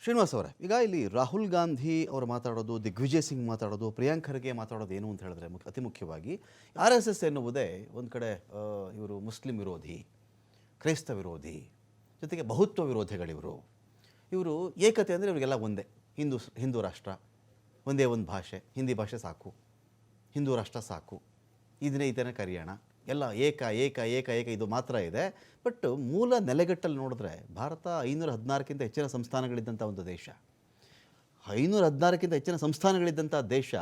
ಶ್ರೀನಿವಾಸ್ ಅವರೇ, ಈಗ ಇಲ್ಲಿ ರಾಹುಲ್ ಗಾಂಧಿ ಅವರು ಮಾತಾಡೋದು, ದಿಗ್ವಿಜಯ್ ಸಿಂಗ್ ಮಾತಾಡೋದು, ಪ್ರಿಯಾಂಕ್ ಖರ್ಗೆ ಮಾತಾಡೋದು ಏನು ಅಂತ ಹೇಳಿದ್ರೆ ಅತಿ ಮುಖ್ಯವಾಗಿ RSS ಎನ್ನುವುದೇ ಒಂದು ಕಡೆ ಇವರು ಮುಸ್ಲಿಂ ವಿರೋಧಿ, ಕ್ರೈಸ್ತ ವಿರೋಧಿ, ಜೊತೆಗೆ ಬಹುತ್ವ ವಿರೋಧಿಗಳಿವರು. ಇವರು ಏಕತೆ ಅಂದರೆ ಇವರಿಗೆಲ್ಲ ಒಂದೇ, ಹಿಂದೂ ರಾಷ್ಟ್ರ, ಒಂದೇ ಒಂದು ಭಾಷೆ, ಹಿಂದಿ ಭಾಷೆ ಸಾಕು, ಹಿಂದೂ ರಾಷ್ಟ್ರ ಸಾಕು, ಇದನ್ನೇ ಕರೆಯೋಣ, ಎಲ್ಲ ಏಕ ಏಕ ಏಕ ಏಕ ಇದು ಮಾತ್ರ ಇದೆ. ಬಟ್ ಮೂಲ ನೆಲೆಗಟ್ಟಲ್ಲಿ ನೋಡಿದ್ರೆ ಭಾರತ 516ಕ್ಕಿಂತ ಹೆಚ್ಚಿನ ಸಂಸ್ಥಾನಗಳಿದ್ದಂಥ ಒಂದು ದೇಶ. 516ಕ್ಕಿಂತ ಹೆಚ್ಚಿನ ಸಂಸ್ಥಾನಗಳಿದ್ದಂಥ ದೇಶ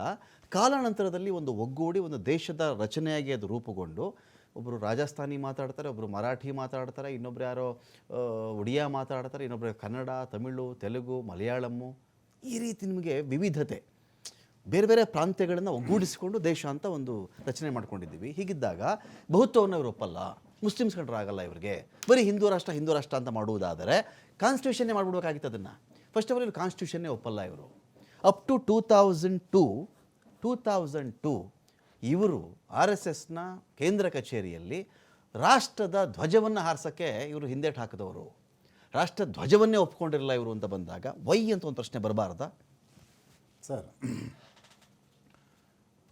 ಕಾಲಾನಂತರದಲ್ಲಿ ಒಂದು ಒಗ್ಗೂಡಿ ಒಂದು ದೇಶದ ರಚನೆಯಾಗಿ ಅದು ರೂಪುಗೊಂಡು, ಒಬ್ಬರು ರಾಜಸ್ಥಾನಿ ಮಾತಾಡ್ತಾರೆ, ಒಬ್ಬರು ಮರಾಠಿ ಮಾತಾಡ್ತಾರೆ, ಇನ್ನೊಬ್ರು ಯಾರೋ ಒಡಿಯಾ ಮಾತಾಡ್ತಾರೆ, ಇನ್ನೊಬ್ಬರು ಕನ್ನಡ, ತಮಿಳು, ತೆಲುಗು, ಮಲಯಾಳಮ್ಮು, ಈ ರೀತಿ ನಿಮಗೆ ವಿವಿಧತೆ, ಬೇರೆ ಬೇರೆ ಪ್ರಾಂತ್ಯಗಳನ್ನು ಒಗ್ಗೂಡಿಸಿಕೊಂಡು ದೇಶ ಅಂತ ಒಂದು ರಚನೆ ಮಾಡ್ಕೊಂಡಿದ್ದೀವಿ. ಹೀಗಿದ್ದಾಗ ಬಹುತ್ವವನ್ನು ಇವರು ಒಪ್ಪಲ್ಲ, ಮುಸ್ಲಿಮ್ಸ್ ಕಂಡ್ರೆ ಆಗಲ್ಲ ಇವರಿಗೆ, ಬರೀ ಹಿಂದೂ ರಾಷ್ಟ್ರ ಅಂತ ಮಾಡುವುದಾದರೆ ಕಾನ್ಸ್ಟಿಟ್ಯೂಷನ್ನೇ ಮಾಡಿಬಿಡ್ಬೇಕಾಗಿತ್ತು. ಅದನ್ನು ಫಸ್ಟ್ ಆಫ್ ಆಲ್ ಇವರು ಕಾನ್ಸ್ಟಿಟ್ಯೂಷನ್ನೇ ಒಪ್ಪಲ್ಲ. ಇವರು ಅಪ್ ಟು 2002 ಇವರು RSSನ ಕೇಂದ್ರ ಕಚೇರಿಯಲ್ಲಿ ರಾಷ್ಟ್ರದ ಧ್ವಜವನ್ನು ಹಾರಿಸೋಕ್ಕೆ ಇವರು ಹಿಂದೇಟು ಹಾಕಿದವರು. ರಾಷ್ಟ್ರ ಧ್ವಜವನ್ನೇ ಒಪ್ಕೊಂಡಿರಲ್ಲ ಇವರು ಅಂತ ಬಂದಾಗ ವೈ ಅಂತ ಒಂದು ಪ್ರಶ್ನೆ ಬರಬಾರ್ದಾ ಸರ್?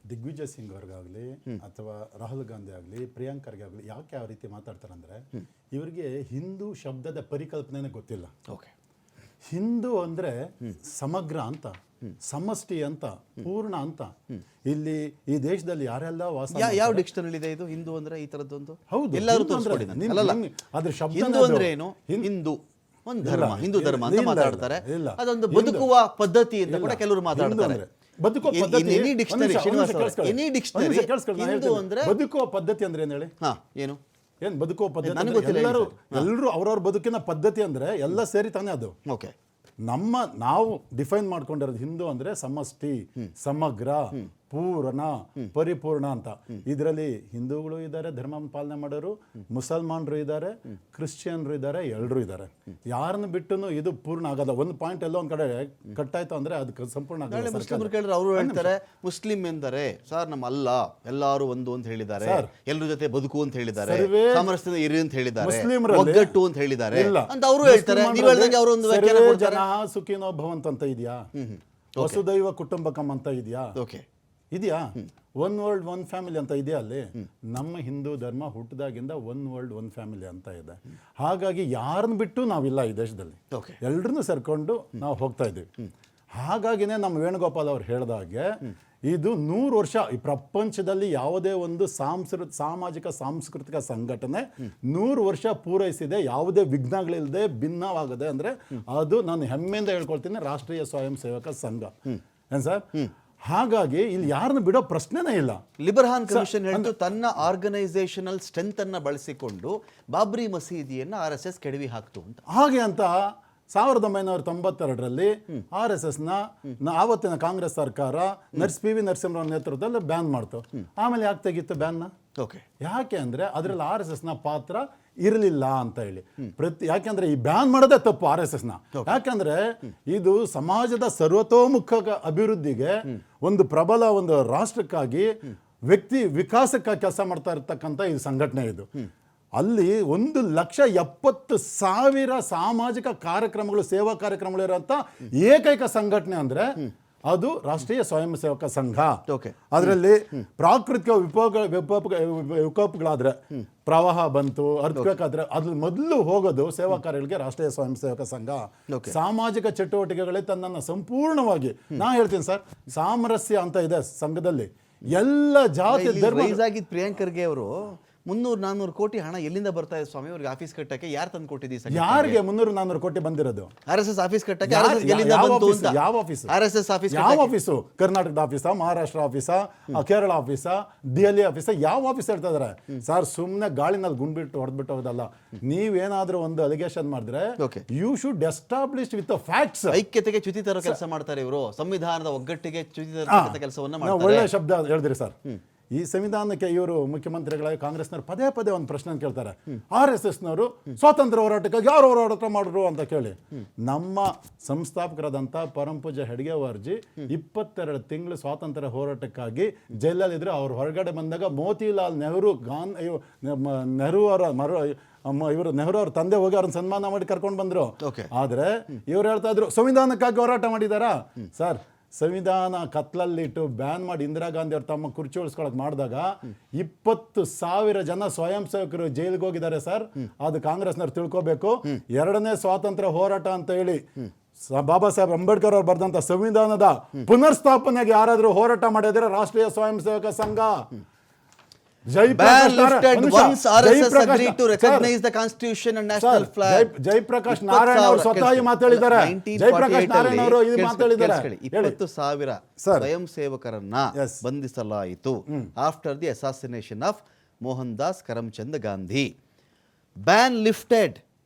ದಿಗ್ವಿಜಯ್ ಸಿಂಗ್ ಅವ್ರಿಗಾಗಲಿ ಅಥವಾ ರಾಹುಲ್ ಗಾಂಧಿ ಆಗಲಿ, ಪ್ರಿಯಾಂಕ್ ಖರ್ಗೆ ಆಗಲಿ, ಯಾಕೆ ಯಾವ ರೀತಿ ಮಾತಾಡ್ತಾರೆ ಅಂದರೆ, ಇವರಿಗೆ ಹಿಂದೂ ಶಬ್ದದ ಪರಿಕಲ್ಪನೆ ಗೊತ್ತಿಲ್ಲ. ಓಕೆ, ಹಿಂದೂ ಅಂದರೆ ಸಮಗ್ರ ಅಂತ, ಸಮಷ್ಟಿ ಅಂತ, ಪೂರ್ಣ ಅಂತ. ಇಲ್ಲಿ ಈ ದೇಶದಲ್ಲಿ ಯಾರೆಲ್ಲ ವಾಸ, ಯಾವ ಡಿಕ್ಷನರಿ ಇದೆ ಇದು ಹಿಂದೂ ಅಂದ್ರೆ ಈ ತರದ್ದೊಂದು? ಹೌದು, ಎಲ್ಲರೂ ತೋರಿಸ್ಕೊಡಿ. ಅದ್ರ ಶಬ್ದ ಹಿಂದೂ ಅಂದ್ರೆ ಏನು? ಹಿಂದೂ ಒಂದು ಧರ್ಮ, ಹಿಂದೂ ಧರ್ಮ ಅಂತ ಮಾತಾಡ್ತಾರೆ. ಅದೊಂದು ಬದುಕುವ ಪದ್ಧತಿ ಅಂತ ಕೂಡ ಕೆಲವರು ಮಾತಾಡ್ತಾರೆ. ಬದುಕುವ ಪದ್ಧತಿ ಅಂದ್ರೆ ಏನ್ ಹೇಳಿ? ಏನು ಬದುಕುವ ಪದ್ಧತಿ? ಎಲ್ಲರೂ ಅವ್ರವ್ರ ಬದುಕಿನ ಪದ್ಧತಿ ಅಂದ್ರೆ ಎಲ್ಲ ಸೇರಿ ತಾನೇ ಅದು. ಓಕೆ, ನಾವು ಡಿಫೈನ್ ಮಾಡ್ಕೊಂಡಿರೋದು ಹಿಂದೂ ಅಂದ್ರೆ ಸಮಷ್ಟಿ, ಸಮಗ್ರ, ಪೂರ್ಣ, ಪರಿಪೂರ್ಣ ಅಂತ. ಇದರಲ್ಲಿ ಹಿಂದೂಗಳು ಇದ್ದಾರೆ, ಧರ್ಮ ಪಾಲನೆ ಮಾಡೋರು, ಮುಸಲ್ಮಾನರು ಇದ್ದಾರೆ, ಕ್ರಿಶ್ಚಿಯನ್ರು ಇದ್ದಾರೆ, ಎಲ್ಲರೂ ಇದ್ದಾರೆ. ಯಾರನ್ನು ಬಿಟ್ಟು ಇದು ಪೂರ್ಣ ಆಗಲ್ಲ. ಒಂದು ಪಾಯಿಂಟ್ ಎಲ್ಲೋ ಒಂದ್ ಕಡೆ ಕಟ್ಟಾಯ್ತು ಅಂದ್ರೆ ಅದು ಸಂಪೂರ್ಣ ಆಗಲ್ಲ. ಮುಸ್ಲಿಮರು ಕೇಳಿದ್ರೆ ಅವರು ಹೇಳ್ತಾರೆ, ಮುಸ್ಲಿಂ ಎಂದರೆ ಸರ್ ನಮ್ಮ ಅಲ್ಲ, ಎಲ್ಲರೂ ಒಂದು ಅಂತ ಹೇಳಿದ್ದಾರೆ, ಎಲ್ಲರ ಜೊತೆ ಬದುಕು ಅಂತ ಹೇಳಿದ್ದಾರೆ, ಸಾಮರಸ್ಯದ ಇರಿ ಅಂತ ಹೇಳಿದ್ದಾರೆ, ಒಗ್ಗಟ್ಟು ಅಂತ ಹೇಳಿದ್ದಾರೆ ಅಂತ ಅವರು ಹೇಳ್ತಾರೆ. ನೀವು ಹೇಳ್ದಂಗೆ ಅವರು ಒಂದು ವ್ಯಾಖ್ಯಾನ ಕೊಡ್ತಾರೆ. ಜನ ಸುಖಿನೋ ಭವಂತ್ ಅಂತ ಇದೆಯಾ? ವಸುದೈವ ಕುಟುಂಬಕಂ ಅಂತ ಇದೆಯಾ? ಓಕೆ, ಇದೆಯಾ? ಒನ್ ವರ್ಲ್ಡ್ ಒನ್ ಫ್ಯಾಮಿಲಿ ಅಂತ ಇದೆಯಾ? ಅಲ್ಲಿ ನಮ್ಮ ಹಿಂದೂ ಧರ್ಮ ಹುಟ್ಟಿದಾಗಿಂದ ಒನ್ ವರ್ಲ್ಡ್ ಒನ್ ಫ್ಯಾಮಿಲಿ ಅಂತ ಇದೆ. ಹಾಗಾಗಿ ಯಾರನ್ನ ಬಿಟ್ಟು ನಾವಿಲ್ಲ ಈ ದೇಶದಲ್ಲಿ, ಎಲ್ರನ್ನೂ ಸೇರ್ಕೊಂಡು ನಾವು ಹೋಗ್ತಾ ಇದ್ದೀವಿ. ಹಾಗಾಗಿನೇ ನಮ್ಮ ವೇಣುಗೋಪಾಲ್ ಅವ್ರು ಹೇಳಿದಾಗೆ ಇದು 100 ವರ್ಷ ಈ ಪ್ರಪಂಚದಲ್ಲಿ ಯಾವುದೇ ಒಂದು ಸಾಮಾಜಿಕ ಸಾಂಸ್ಕೃತಿಕ ಸಂಘಟನೆ 100 ವರ್ಷ ಪೂರೈಸಿದೆ, ಯಾವುದೇ ವಿಘ್ನಗಳಿಲ್ಲದೆ ಭಿನ್ನವಾಗದೆ. ಅಂದ್ರೆ ಅದು ನಾನು ಹೆಮ್ಮೆಯಿಂದ ಹೇಳ್ಕೊಳ್ತೀನಿ, ರಾಷ್ಟ್ರೀಯ ಸ್ವಯಂ ಸೇವಕ ಸಂಘ. ಏನ್ ಸರ್? ಹಾಗಾಗಿ ಇಲ್ಲಿ ಯಾರನ್ನು ಬಿಡೋ ಪ್ರಶ್ನೆನೇ ಇಲ್ಲ. ಲಿಬರ್ಹಾನ್ ಕಮಿಷನ್ ಹೇಳಿದ್ದು ತನ್ನ ಆರ್ಗನೈಸೇಷನಲ್ ಸ್ಟ್ರೆಂತ್ ಅನ್ನ ಬಳಸಿಕೊಂಡು ಬಾಬ್ರಿ ಮಸೀದಿಯನ್ನ RSS ಕೆಡವಿ ಹಾಕ್ತು ಅಂತ. ಹಾಗೆ ಅಂತ 1992ರಲ್ಲಿ RSSನ ಆವತ್ತಿನ ಕಾಂಗ್ರೆಸ್ ಸರ್ಕಾರ PV ನರಸಿಂಹರಾವ್ ನೇತೃತ್ವದಲ್ಲಿ ಬ್ಯಾನ್ ಮಾಡ್ತು. ಆಮೇಲೆ ಯಾಕೆ ತೆಗಿತ್ತು ಬ್ಯಾನ್ನ? ಓಕೆ, ಯಾಕೆ ಅಂದ್ರೆ ಅದರಲ್ಲಿ RSSನ ಪಾತ್ರ ಇರಲಿಲ್ಲ ಅಂತ ಹೇಳಿ. ಯಾಕೆಂದ್ರೆ ಈ ಬ್ಯಾನ್ ಮಾಡೋದೇ ತಪ್ಪು RSSನ. ಯಾಕೆಂದ್ರೆ ಇದು ಸಮಾಜದ ಸರ್ವತೋಮುಖ ಅಭಿವೃದ್ಧಿಗೆ, ಒಂದು ಪ್ರಬಲ ಒಂದು ರಾಷ್ಟ್ರಕ್ಕಾಗಿ, ವ್ಯಕ್ತಿ ವಿಕಾಸಕ್ಕಾಗಿ ಕೆಲಸ ಮಾಡ್ತಾ ಇರ್ತಕ್ಕಂಥ ಇದು ಸಂಘಟನೆ. ಇದು ಅಲ್ಲಿ 1,70,000 ಸಾಮಾಜಿಕ ಕಾರ್ಯಕ್ರಮಗಳು, ಸೇವಾ ಕಾರ್ಯಕ್ರಮಗಳು ಇರೋಂಥ ಏಕೈಕ ಸಂಘಟನೆ ಅಂದ್ರೆ ಅದು ರಾಷ್ಟ್ರೀಯ ಸ್ವಯಂ ಸೇವಕ ಸಂಘ. ಅದರಲ್ಲಿ ಪ್ರಾಕೃತಿಕ ವಿಕೋಪಗಳಾದ್ರೆ, ಪ್ರವಾಹ ಬಂತು, ಅರ್ಥಕ್ವೇಕಾದ್ರೆ ಅದ್ರ ಮೊದಲು ಹೋಗೋದು ಸೇವಾ ಕಾರ್ಯಗಳಿಗೆ ರಾಷ್ಟ್ರೀಯ ಸ್ವಯಂ ಸೇವಕ ಸಂಘ. ಸಾಮಾಜಿಕ ಚಟುವಟಿಕೆಗಳೇ ತನ್ನನ್ನು ಸಂಪೂರ್ಣವಾಗಿ, ನಾ ಹೇಳ್ತೀನಿ ಸರ್, ಸಾಮರಸ್ಯ ಅಂತ ಇದೆ ಸಂಘದಲ್ಲಿ. ಎಲ್ಲ ಜಾತಿ ಧರ್ಮ ಪ್ರಿಯಾಂಕ್ ಖರ್ಗೆ ಅವರು 300-400 ಕೋಟಿ ಹಣ ಎಲ್ಲಿಂದ ಬರ್ತಾ ಇದೆ ಸ್ವಾಮಿ? ಅವ್ರಿಗೆ ಆಫೀಸ್ ಕಟ್ಟಕ್ಕೆ ಯಾರು ತಂದು ಕೊಟ್ಟಿದ್ದೀವಿ? ಯಾರಿಗೆ 300-400 ಕೋಟಿ ಬಂದಿರೋದು? RSS ಆಫೀಸ್ ಕಟ್ಟಕ್ಕೆ. ಯಾವ ಆಫೀಸ್? RSS ಆಫೀಸ್ ಯಾವ ಆಫೀಸು? ಕರ್ನಾಟಕದ ಆಫೀಸಾ, ಮಹಾರಾಷ್ಟ್ರ ಆಫೀಸಾ, ಕೇರಳ ಆಫೀಸಾ, ದೆಹಲಿ ಆಫೀಸಾ? ಯಾವ ಆಫೀಸ್ ಹೇಳ್ತಾ ಇದಾರೆ ಸರ್? ಸುಮ್ಮನೆ ಗಾಳಿನಲ್ಲಿ ಗುಂಡ್ಬಿಟ್ಟು ಹೊಡೆದ್ಬಿಟ್ಟು ಹೋದಲ್ಲ. ನೀವೇನಾದ್ರೂ ಒಂದು ಅಲಿಗೇಷನ್ ಮಾಡಿದ್ರೆ you should establish with facts. ಐಕ್ಯತೆಗೆ ಚ್ಯುತಿ ತರೋ ಕೆಲಸ ಮಾಡ್ತಾರೆ ಇವರು, ಸಂವಿಧಾನದ ಒಗ್ಗಟ್ಟಿಗೆ ಚ್ಯುತಿ ತರೋ ಕೆಲಸವನ್ನ ಮಾಡ್ತಾರೆ. ಒಳ್ಳೆ ಶಬ್ದ ಹೇಳಿದ್ರಿ ಸರ್. ಈ ಸಂವಿಧಾನಕ್ಕೆ ಇವರು ಮುಖ್ಯಮಂತ್ರಿಗಳಾಗಿ ಕಾಂಗ್ರೆಸ್ನವ್ರು ಪದೇ ಪದೇ ಒಂದು ಪ್ರಶ್ನೆ ಕೇಳ್ತಾರೆ, RSSನವರು ಸ್ವಾತಂತ್ರ್ಯ ಹೋರಾಟಕ್ಕಾಗಿ ಯಾರು ಹೋರಾಟ ಮಾಡಿದ್ರು ಅಂತ ಕೇಳಿ. ನಮ್ಮ ಸಂಸ್ಥಾಪಕರಾದಂಥ ಪರಮಪೂಜ್ಯ ಹೆಡ್ಗೇವಾರ್ಜಿ 22 ತಿಂಗಳು ಸ್ವಾತಂತ್ರ್ಯ ಹೋರಾಟಕ್ಕಾಗಿ ಜೈಲಲ್ಲಿದ್ದರೆ ಅವ್ರು ಹೊರಗಡೆ ಬಂದಾಗ ಮೋತಿಲಾಲ್ ನೆಹರು ನೆಹರು ಅವರ ನೆಹರು ಅವ್ರ ತಂದೆ ಹೋಗಿ ಅವ್ರನ್ನ ಸನ್ಮಾನ ಮಾಡಿ ಕರ್ಕೊಂಡು ಬಂದ್ರು. ಆದ್ರೆ ಇವ್ರು ಹೇಳ್ತಾ ಇದ್ರು ಸಂವಿಧಾನಕ್ಕಾಗಿ ಹೋರಾಟ ಮಾಡಿದಾರಾ? ಸರ್, ಸಂವಿಧಾನ ಕತ್ಲಲ್ಲಿಟ್ಟು ಬ್ಯಾನ್ ಮಾಡಿ ಇಂದಿರಾ ಗಾಂಧಿ ಅವ್ರು ತಮ್ಮ ಕುರ್ಚಿ ಉಳಿಸ್ಕೊಳಕ್ ಮಾಡಿದಾಗ 20,000 ಜನ ಸ್ವಯಂ ಸೇವಕರು ಜೈಲಿಗೆ ಹೋಗಿದ್ದಾರೆ ಸರ್. ಅದು ಕಾಂಗ್ರೆಸ್ನವ್ರು ತಿಳ್ಕೋಬೇಕು. 2ನೇ ಸ್ವಾತಂತ್ರ್ಯ ಹೋರಾಟ ಅಂತ ಹೇಳಿ ಬಾಬಾ ಸಾಹೇಬ್ ಅಂಬೇಡ್ಕರ್ ಅವ್ರು ಬರೆದಂತ ಸಂವಿಧಾನದ ಪುನರ್ಸ್ಥಾಪನೆಗೆ ಯಾರಾದ್ರೂ ಹೋರಾಟ ಮಾಡಿದ್ರೆ ರಾಷ್ಟ್ರೀಯ ಸ್ವಯಂ ಸೇವಕ ಸಂಘ. Ban lifted once RSS agreed to recognize the constitution and national flag. Jayaprakash Narayana ಅವರು ಸ್ವತಃ ಮಾತಾಡಿದ್ದಾರೆ. ಜಯಪ್ರಕಾಶ್ ನಾರಾಯಣ ಅವರು ಇದು ಮಾತಾಡಿದ್ದಾರೆ. 20,000 ಸ್ವಯಂ ಸೇವಕರನ್ನ ಬಂಧಿಸಲಾಯಿತು after the assassination of Mohan Das Karamchand Gandhi. Ban lifted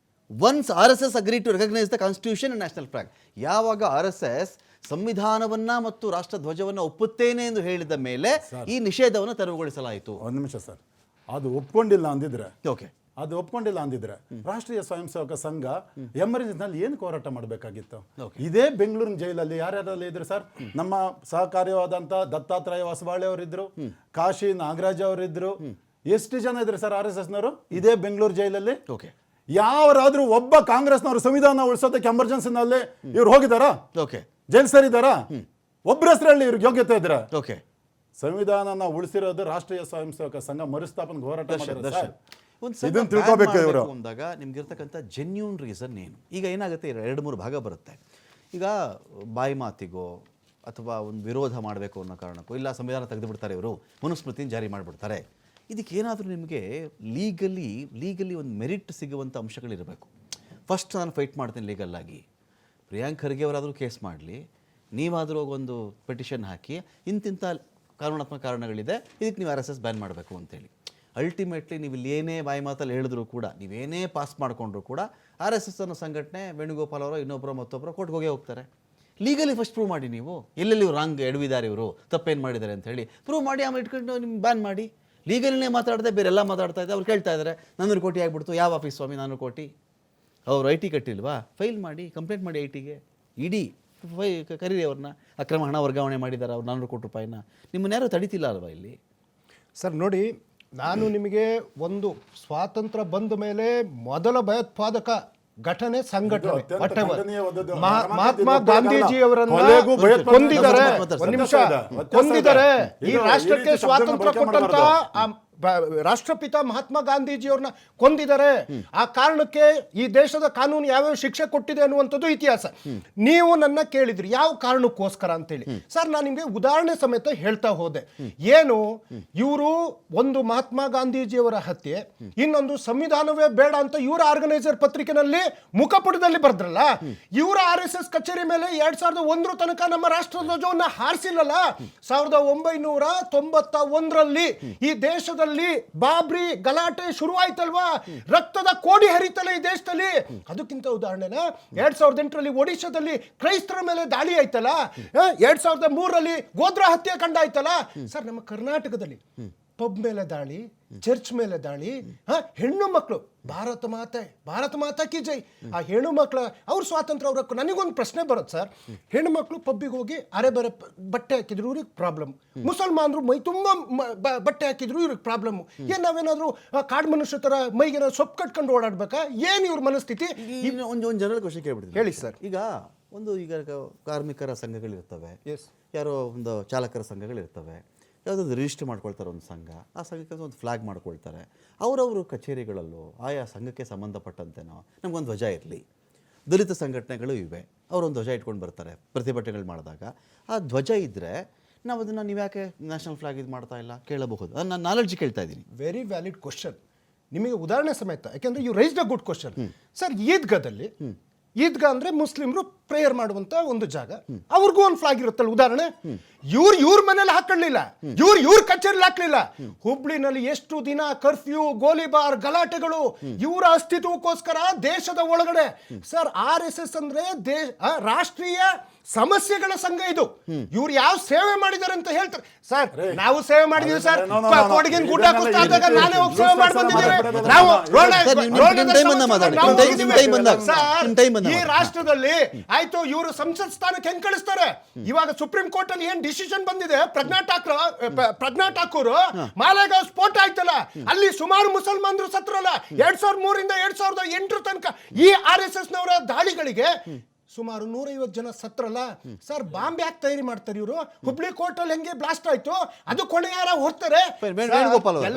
once RSS agreed to recognize the constitution and national flag. ಯಾವಾಗ RSS ಸಂವಿಧಾನವನ್ನ ಮತ್ತು ರಾಷ್ಟ್ರ ಧ್ವಜವನ್ನ ಒಪ್ಪುತ್ತೇನೆ ಎಂದು ಹೇಳಿದ ಮೇಲೆ ಈ ನಿಷೇಧವನ್ನು ತೆರವುಗೊಳಿಸಲಾಯಿತು. ಒಂದು ನಿಮಿಷ ಸರ್, ಅದು ಒಪ್ಕೊಂಡಿಲ್ಲ ಅಂದಿದ್ರೆ ರಾಷ್ಟ್ರೀಯ ಸ್ವಯಂ ಸೇವಕ ಸಂಘ ಎಮರ್ಜೆನ್ಸಿನಲ್ಲಿ ಏನು ಹೋರಾಟ ಮಾಡಬೇಕಾಗಿತ್ತು? ಇದೇ ಬೆಂಗಳೂರಿನ ಜೈಲಲ್ಲಿ ಯಾರ್ಯಾರೆಲ್ಲ ಇದ್ರು ಸರ್? ನಮ್ಮ ಸಹಕಾರ್ಯವಾದಂತ ದತ್ತಾತ್ರೇಯ ಹೊಸಬಾಳೆ ಅವರಿದ್ರು, ಕಾಶಿ ನಾಗರಾಜ್ ಅವರಿದ್ರು. ಎಷ್ಟು ಜನ ಇದ್ರು ಸರ್ RSSನವರು ಇದೇ ಬೆಂಗಳೂರು ಜೈಲಲ್ಲಿ? ಯಾರಾದ್ರೂ ಒಬ್ಬ ಕಾಂಗ್ರೆಸ್ನವರು ಸಂವಿಧಾನ ಉಳಿಸೋದಕ್ಕೆ ಎಮರ್ಜೆನ್ಸಿನಲ್ಲಿ ಇವ್ರು ಹೋಗಿದಾರಾ? ಜೈಲ್ ಸೇರಿದಾರಾ? ಒಬ್ಬರ ಹೆಸರಲ್ಲಿ ಇವ್ರಿಗೆ ಯೋಗ್ಯತೆ ಇದ್ರೆ ಸಂವಿಧಾನನ ಉಳಿಸಿರೋದು ರಾಷ್ಟ್ರೀಯ ಸ್ವಯಂ ಸೇವಕ ಸಂಘ ಮರುಸ್ಥಾಪನೆಗೆ ಹೋರಾಟ ಇದನ್ನು ತಿಳ್ಕೋಬೇಕು ಇವರು. ಅಂದಾಗ ನಿಮ್ಗಿರ್ತಕ್ಕಂಥ ಜೆನ್ಯೂನ್ ರೀಸನ್ ಏನು? ಈಗ ಏನಾಗುತ್ತೆ, 2-3 ಭಾಗ ಬರುತ್ತೆ. ಈಗ ಬಾಯಿ ಮಾತಿಗೋ ಅಥವಾ ಒಂದು ವಿರೋಧ ಮಾಡಬೇಕು ಅನ್ನೋ ಕಾರಣಕ್ಕೋ, ಇಲ್ಲ ಸಂವಿಧಾನ ತೆಗೆದು ಬಿಡ್ತಾರೆ ಇವರು, ಮನುಸ್ಮೃತಿನ ಜಾರಿ ಮಾಡಿಬಿಡ್ತಾರೆ. ಇದಕ್ಕೇನಾದರೂ ನಿಮಗೆ ಲೀಗಲಿ ಒಂದು ಮೆರಿಟ್ ಸಿಗುವಂಥ ಅಂಶಗಳಿರಬೇಕು. ಫಸ್ಟ್ ನಾನು ಫೈಟ್ ಮಾಡ್ತೀನಿ ಲೀಗಲ್ ಆಗಿ, ಪ್ರಿಯಾಂಕ್ ಖರ್ಗೆ ಅವರಾದರೂ ಕೇಸ್ ಮಾಡಲಿ, ನೀವಾದರೂ ಒಂದು ಪೆಟಿಷನ್ ಹಾಕಿ ಇಂತಿಂಥ ಕಾನೂನಾತ್ಮಕ ಕಾರಣಗಳಿದೆ, ಇದಕ್ಕೆ ನೀವು RSS ಬ್ಯಾನ್ ಮಾಡಬೇಕು ಅಂತೇಳಿ. ಅಲ್ಟಿಮೇಟ್ಲಿ ನೀವು ಇಲ್ಲಿ ಏನೇ ಬಾಯಿ ಮಾತಲ್ಲಿ ಹೇಳಿದ್ರು ಕೂಡ, ನೀವೇನೇ ಪಾಸ್ ಮಾಡಿಕೊಂಡ್ರು ಕೂಡ RSS ಅನ್ನೋ ಸಂಘಟನೆ ವೇಣುಗೋಪಾಲ್ ಅವರೋ ಇನ್ನೊಬ್ಬರೋ ಮತ್ತೊಬ್ಬರೋ ಕೋರ್ಟ್ಗೆ ಹೋಗೇ ಹೋಗ್ತಾರೆ. ಲೀಗಲಿ ಫಸ್ಟ್ ಪ್ರೂವ್ ಮಾಡಿ, ನೀವು ಎಲ್ಲೆಲ್ಲಿ ರಾಂಗ್ ಎಡವಿದ್ದಾರೆ, ಇವರು ತಪ್ಪೇನು ಮಾಡಿದ್ದಾರೆ ಅಂತ ಹೇಳಿ ಪ್ರೂವ್ ಮಾಡಿ, ಆಮೇಲೆ ಇಟ್ಕೊಂಡು ನಿಮ್ಗೆ ಬ್ಯಾನ್ ಮಾಡಿ. ಲೀಗಲಿನೇ ಮಾತಾಡದೆ ಬೇರೆಲ್ಲ ಮಾತಾಡ್ತಾ ಇದ್ದಾರೆ. ಅವ್ರು ಕೇಳ್ತಾ ಇದ್ದಾರೆ 400 ಕೋಟಿ ಆಗಿಬಿಡ್ತು. ಯಾವ ಆಫೀಸ್ ಸ್ವಾಮಿ 400 ಕೋಟಿ? ಅವರು IT ಕಟ್ಟಿಲ್ವಾ? ಫೈಲ್ ಮಾಡಿ, ಕಂಪ್ಲೇಂಟ್ ಮಾಡಿ ITಗೆ. ಇಡಿ ಕರೀರಿ ಅವ್ರನ್ನ. ಅಕ್ರಮ ಹಣ ವರ್ಗಾವಣೆ ಮಾಡಿದ್ದಾರೆ ಅವ್ರು 400 ಕೋಟಿ ರೂಪಾಯಿನ. ನಿಮ್ಮನ್ನ ಯಾರು ತಡಿತಿಲ್ಲ ಅಲ್ವಾ ಇಲ್ಲಿ? ಸರ್ ನೋಡಿ, ನಾನು ನಿಮಗೆ ಒಂದು ಸ್ವಾತಂತ್ರ್ಯ ಬಂದ ಮೇಲೆ ಮೊದಲ ಭಯೋತ್ಪಾದಕ ಘಟನೆ ಸಂಘಟನೆ ಮಹಾತ್ಮ ಗಾಂಧೀಜಿಯವರನ್ನ ಕೊಂದಿದ್ದಾರೆ. ಒಂದು ನಿಮಿಷ, ಕೊಂದಿದ್ದಾರೆ. ಈ ರಾಷ್ಟ್ರಕ್ಕೆ ಸ್ವಾತಂತ್ರ್ಯ ಕೊಟ್ಟಂತ ರಾಷ್ಟ್ರಪಿತ ಮಹಾತ್ಮ ಗಾಂಧೀಜಿಯವ್ರನ್ನ ಕೊಂದಿದ್ದಾರೆ. ಆ ಕಾರಣಕ್ಕೆ ಈ ದೇಶದ ಕಾನೂನು ಯಾವ್ಯಾವ ಶಿಕ್ಷೆ ಕೊಟ್ಟಿದೆ ಅನ್ನುವಂಥದ್ದು ಇತಿಹಾಸ. ನೀವು ನನ್ನ ಕೇಳಿದ್ರಿ ಯಾವ ಕಾರಣಕ್ಕೋಸ್ಕರ ಅಂತೇಳಿ. ಸರ್, ನಾನು ನಿಮಗೆ ಉದಾಹರಣೆ ಸಮೇತ ಹೇಳ್ತಾ ಹೋದೆ. ಏನು, ಇವರು ಒಂದು ಮಹಾತ್ಮ ಗಾಂಧೀಜಿಯವರ ಹತ್ಯೆ, ಇನ್ನೊಂದು ಸಂವಿಧಾನವೇ ಬೇಡ ಅಂತ ಇವರ ಆರ್ಗನೈಸರ್ ಪತ್ರಿಕೆನಲ್ಲಿ ಮುಖಪುಟದಲ್ಲಿ ಬರೆದ್ರಲ್ಲ. ಇವರ RSS ಕಚೇರಿ ಮೇಲೆ 2001 ತನಕ ನಮ್ಮ ರಾಷ್ಟ್ರ ಧ್ವಜವನ್ನ ಹಾರಿಸಿಲ್ಲಲ್ಲ. 1991ರಲ್ಲಿ ಈ ದೇಶದಲ್ಲಿ ಬಾಬ್ರಿ ಗಲಾಟೆ ಶುರುವಾಯ್ತಲ್ವಾ? ರಕ್ತದ ಕೋಡಿ ಹರಿತಲ್ಲ ಈ ದೇಶದಲ್ಲಿ. ಅದಕ್ಕಿಂತ ಉದಾಹರಣೆನ 2008ರಲ್ಲಿ ಒಡಿಶಾದಲ್ಲಿ ಕ್ರೈಸ್ತರ ಮೇಲೆ ದಾಳಿ ಆಯ್ತಲ್ಲ, 2003ರಲ್ಲಿ ಗೋಧ್ರಾ ಹತ್ಯಾಕಾಂಡ ಆಯ್ತಲ್ಲ. ಸರ್, ನಮ್ಮ ಕರ್ನಾಟಕದಲ್ಲಿ ಪಬ್ ಮೇಲೆ ದಾಳಿ, ಚರ್ಚ್ ಮೇಲೆ ದಾಳಿ, ಹೆಣ್ಣು ಮಕ್ಕಳು ಭಾರತ ಮಾತಾ ಕಿ ಜೈ, ಆ ಹೆಣ್ಣು ಮಕ್ಕಳ ಅವ್ರ ಸ್ವಾತಂತ್ರ್ಯ ಅವ್ರ. ನನಗೊಂದು ಪ್ರಶ್ನೆ ಬರುತ್ತೆ ಸರ್, ಹೆಣ್ಣು ಮಕ್ಕಳು ಪಬ್ಬಿಗೆ ಹೋಗಿ ಅರೆ ಬರೆ ಬಟ್ಟೆ ಹಾಕಿದ್ರು ಇವ್ರಿಗೆ ಪ್ರಾಬ್ಲಮ್, ಮುಸಲ್ಮಾನರು ಮೈ ತುಂಬ ಬಟ್ಟೆ ಹಾಕಿದ್ರು ಇವ್ರಿಗೆ ಪ್ರಾಬ್ಲಮ್. ಏನ್ ನಾವೇನಾದ್ರು ಕಾಡು ಮನುಷ್ಯ ತರ ಮೈಗೆ ಸೊಪ್ಪು ಕಟ್ಕೊಂಡು ಓಡಾಡ್ಬೇಕಾ? ಏನ್ ಇವ್ರ ಮನಸ್ಥಿತಿ? ಒಂದು ಜನರಲ್ ಕ್ವಶನ್ ಕೇಳ್ಬಿಡ್ತೀನಿ. ಹೇಳಿ ಸರ್. ಈಗ ಕಾರ್ಮಿಕರ ಸಂಘಗಳಿರ್ತವೆ, ಯಾರೋ ಒಂದು ಚಾಲಕರ ಸಂಘಗಳಿರ್ತವೆ, ಯಾವುದಾದ್ರು ರಿಜಿಸ್ಟರ್ ಮಾಡ್ಕೊಳ್ತಾರೆ ಒಂದು ಸಂಘ, ಆ ಸಂಘಕ್ಕೆ ಒಂದು ಫ್ಲಾಗ್ ಮಾಡ್ಕೊಳ್ತಾರೆ. ಅವರವರು ಕಚೇರಿಗಳಲ್ಲೂ ಆಯಾ ಸಂಘಕ್ಕೆ ಸಂಬಂಧಪಟ್ಟಂತೆನೋ ನಮಗೊಂದು ಧ್ವಜ ಇರಲಿ. ದಲಿತ ಸಂಘಟನೆಗಳು ಇವೆ, ಅವರೊಂದು ಧ್ವಜ ಇಟ್ಕೊಂಡು ಬರ್ತಾರೆ ಪ್ರತಿಭಟನೆಗಳು ಮಾಡಿದಾಗ. ಆ ಧ್ವಜ ಇದ್ದರೆ ನಾವು ಅದನ್ನು ನೀವು ಯಾಕೆ ನ್ಯಾಷನಲ್ ಫ್ಲಾಗ್ ಇದು ಮಾಡ್ತಾ ಇಲ್ಲ ಕೇಳಬಹುದು. ನಾನು ನಾಲೆಡ್ಜ್ ಕೇಳ್ತಾ ಇದ್ದೀನಿ. ವೆರಿ ವ್ಯಾಲಿಡ್ ಕ್ವಶನ್ ನಿಮಗೆ ಉದಾಹರಣೆ ಸಮೇತ, ಯಾಕೆಂದ್ರೆ you raised a good question. Sir, ಈದ್ಗಾದಲ್ಲಿ, ಈದ್ಗಾ ಅಂದರೆ ಮುಸ್ಲಿಮರು ಪ್ರೇಯರ್ ಮಾಡುವಂತ ಒಂದು ಜಾಗ, ಅವ್ರಿಗೂ ಒಂದು ಫ್ಲಾಗ್ ಇರುತ್ತಲ್ಲ. ಉದಾಹರಣೆ, ಇವ್ರ ಮನೇಲಿ ಹಾಕೊಳ್ಳಿಲ್ಲ, ಇವ್ರ ಕಚೇರಿಲಿ ಹಾಕ್ಲಿಲ್ಲ. ಹುಬ್ಳಿನಲ್ಲಿ ಎಷ್ಟು ದಿನ ಕರ್ಫ್ಯೂ, ಗೋಲಿಬಾರ್, ಗಲಾಟೆಗಳು, ಇವರ ಅಸ್ತಿತ್ವಕ್ಕೋಸ್ಕರ ದೇಶದ ಒಳಗಡೆ. ಸರ್, RSS ಅಂದ್ರೆ ರಾಷ್ಟ್ರೀಯ ಸಮಸ್ಯೆಗಳ ಸಂಘ. ಇದು ಇವ್ರು ಯಾವ ಸೇವೆ ಮಾಡಿದಾರೆ ಅಂತ ಹೇಳ್ತಾರೆ. ಸರ್, ನಾವು ಸೇವೆ ಮಾಡಿದೀವಿ ಸರ್, ಕೊಡಗಿನ ಗುಡ್ಡ ಕುಸ್ತ ಆದಾಗ ನಾನೇ ಹೋಗಿ ಸೇವೆ ಮಾಡಿ ಬಂದಿದ್ದೀವಿ. ಈ ರಾಷ್ಟ್ರದಲ್ಲಿ ಆಯ್ತು, ಇವರು ಸಂಸತ್ ಸ್ಥಾನಕ್ಕೆ ಹೆಂಗ್ ಕಳಿಸ್ತಾರೆ? ಇವಾಗ ಸುಪ್ರೀಂ ಕೋರ್ಟ್ ಅಲ್ಲಿ ಏನ್ ಡಿಸಿಷನ್ ಬಂದಿದೆ, ಪ್ರಜ್ಞಾ ಠಾಕೂರ್ ಮಾಲೇಗಾಂವ್ ಸ್ಫೋಟ ಆಯ್ತಲ್ಲ, ಅಲ್ಲಿ ಸುಮಾರು ಮುಸಲ್ಮಾನರು ಸತ್ರಲ್ಲ 2003 ರಿಂದ 2008 ತನಕ. ಈ RSS ನವರ ದಾಳಿಗಳಿಗೆ ಸುಮಾರು 150 ಜನ ಸತ್ರಲ್ಲ. ಸರ್, ಬಾಂಬ್ ಯಾಕೆ ತಯಾರಿ ಮಾಡ್ತಾರೆ ಇವರು? ಹುಬ್ಳಿ ಕೋರ್ಟ್ ಅಲ್ಲಿ ಹೆಂಗೆ ಬ್ಲಾಸ್ಟ್ ಆಯ್ತು, ಅದು ಕೊನೆ ಯಾರ ಹೊರ್ತಾರೆ? ವೇಣುಗೋಪಾಲ್